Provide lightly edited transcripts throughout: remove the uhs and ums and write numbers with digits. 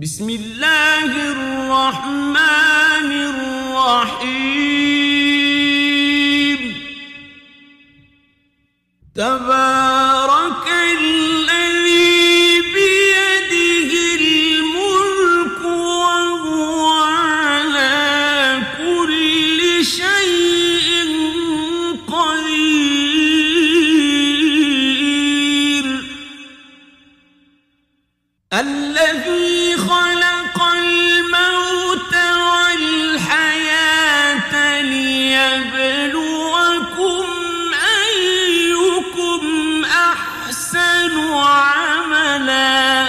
بسم الله الرحمن الرحيم تبارك الذي بيده الملك وهو على كل شيء قدير الذي خلق الموت والحياة ليبلوكم أيكم أحسن عملا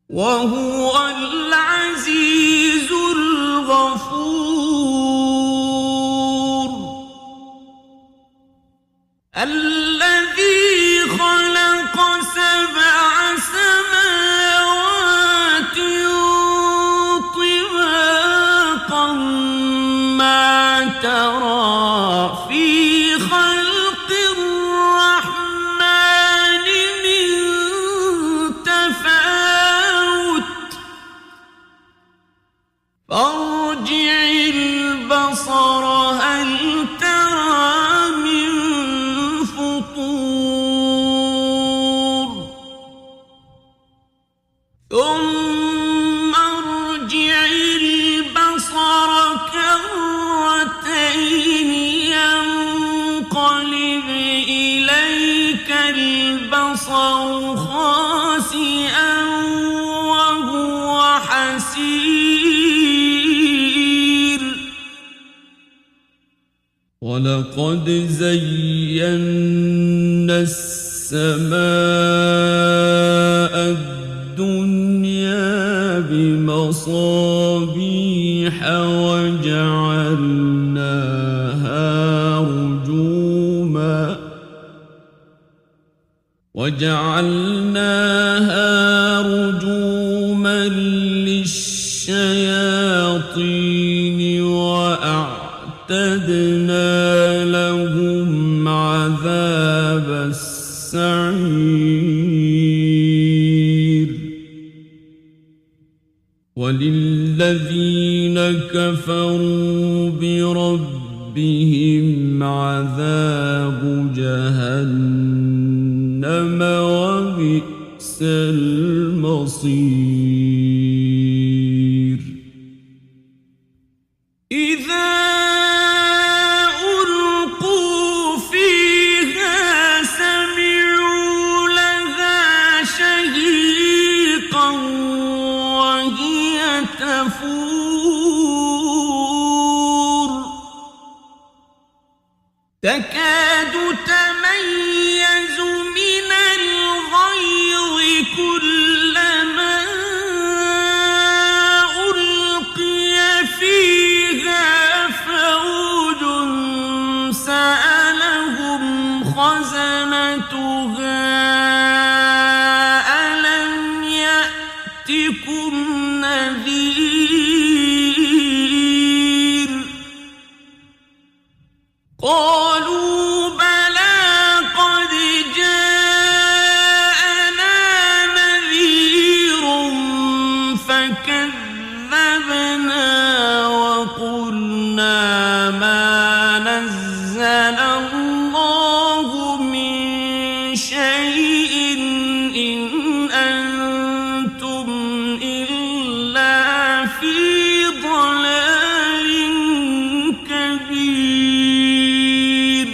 وهو العزيز الغفور الذي خلق سبع سماوات طباقا ما ترى في خلق الرحمن من تفاوت فارجع البصر هل ترى من فطور ثم ارجع البصر كرتين ينقلب إليك البصر خاسئا وهو حسير ولقد زينا السماء الدنيا بمصابيح وجعلناها رجوما للشياطين وأعتدنا لهم عذاب السعير وللذين كفروا بربهم عذاب جهنم وبئس المصير إذا ألقوا فيها سمعوا لها شهيقا وهي تفور تكاد تميز من الغيظ كلما ألقي فيها فوج سألهم خزنتها ألم يأتكم نذير قالوا بلى قد جاءنا نذير فكذبنا وقلنا ما نزل الله من شيء إن أنتم إلا في ضلال كبير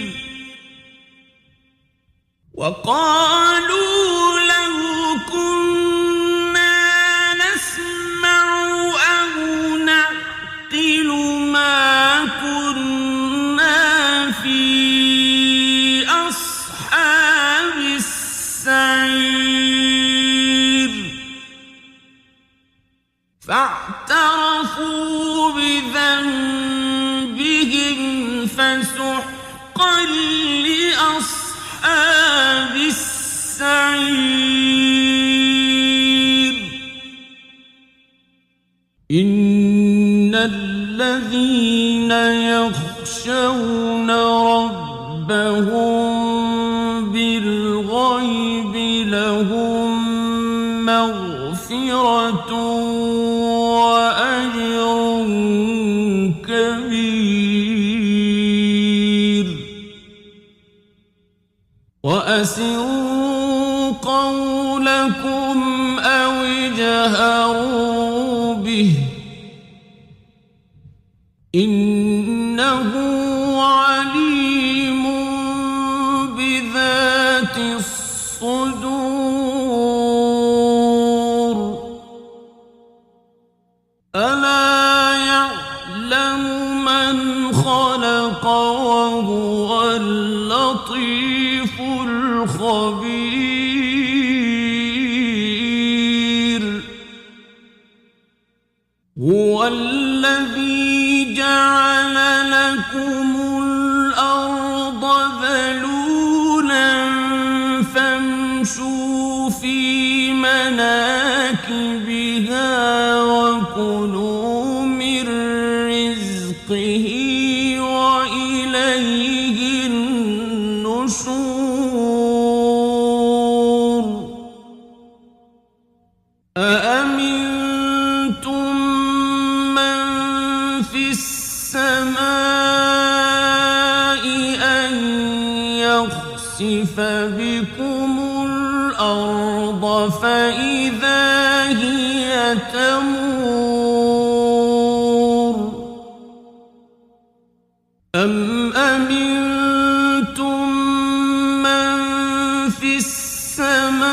وقالوا لو كنا نسمع أو نعقل ما كنا في أصحاب السعير فاعترفوا بذنبهم فسحقا لأصحاب السعير إن الذين يخشون ربهم بالغيب لهم مغفرة مغفرة وأجر كبير وأسروا قولكم أو اجهروا به إنه عليم بذات الصدور ألا يعلم من خلق وهو اللطيف الخبير هو الذي جعل لكم الأرض ذلولا فامشوا في مناكبها وكلوا من رزقه وإليه النشور أأمنتم من في السماء أن يخسف بكم الأرض فإذا هي تمور أم أمنتم من في السماء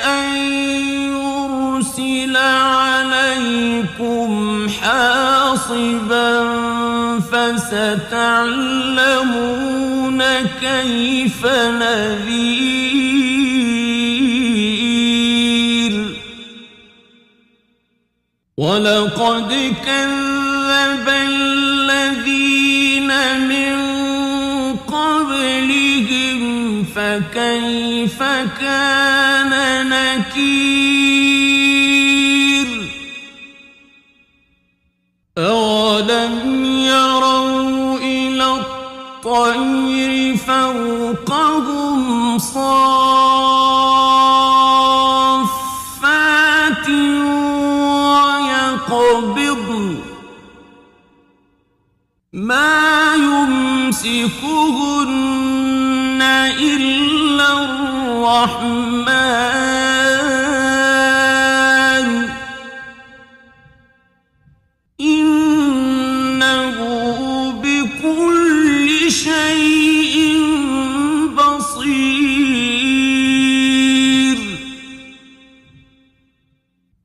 أن يرسل عليكم حاصبا فستعلمون كيف نذير ولقد كذب الذين من قبلهم فكيف كان نكير أولم يروا إلى الطير فوقهم صافات ويقبضن ما يمسكهن إلا الرحمن إنه بكل شيء بصير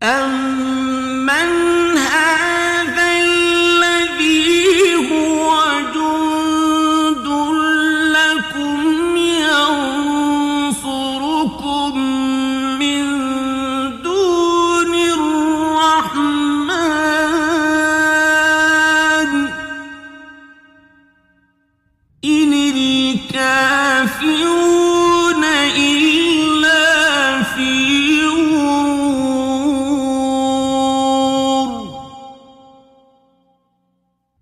أمن هذا الذي هو جند لكم ينصركم من دون الرحمن إن الكافرون إلا في غرور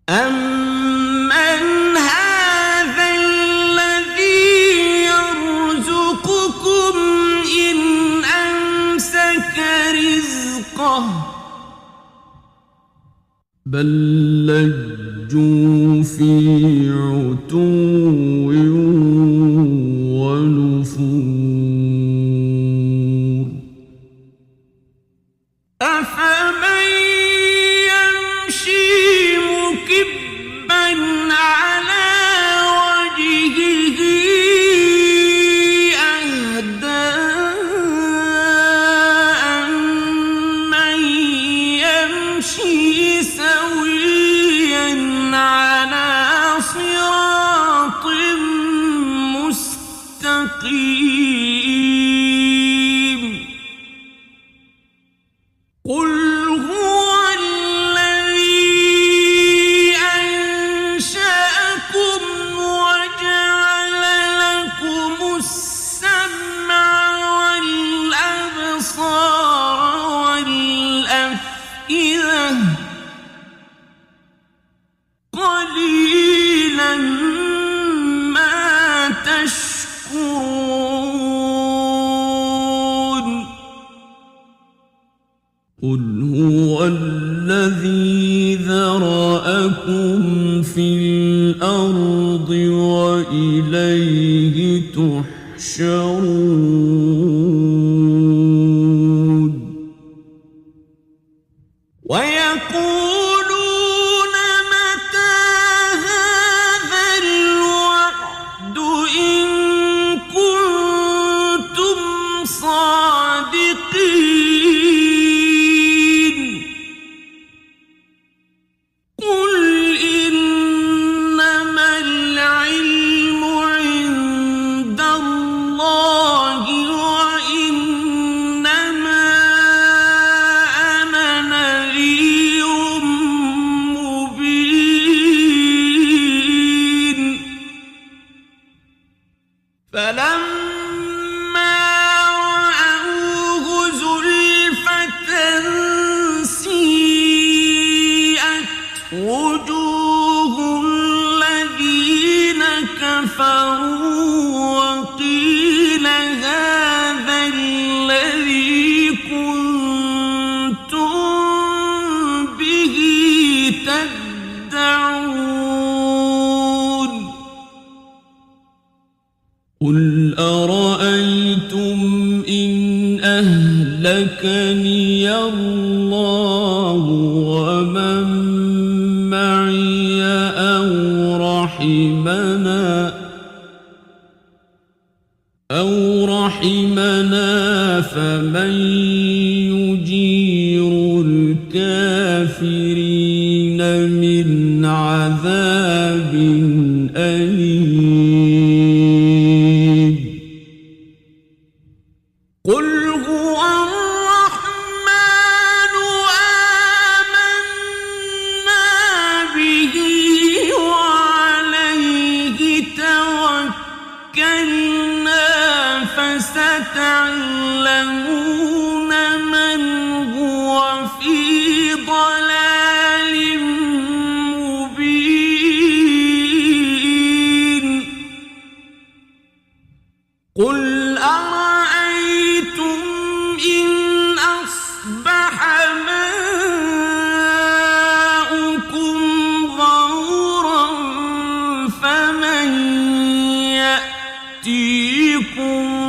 أمن هذا الذي يرزقكم إن أمسك رزقه بل لجوا في عتو ونفور أفمن يمشي مكبا على وجهه أهدى أمن يمشي سويا على قل هو الذي ذرأكم في الأرض وإليه تحشرون ويقولون متى هذا الوعد إن كنتم صادقين قل إنما العلم عند الله وإنما أنا نذير مبين فلما رأوه زلفة سيئت وجوه الذين كفروا وقيل هذا الذي كنتم به تدعون قل أرأيتم إن أهلكني الله ومن معي أو رحمنا فمن يجير الكافرين من عذاب أليم قل هو الرحمن آمنا به وعليه توكلنا فستعلمون من هو في ضلال مبين قل أرأيتم إن أصبح ماؤكم غورا فمن يأتيكم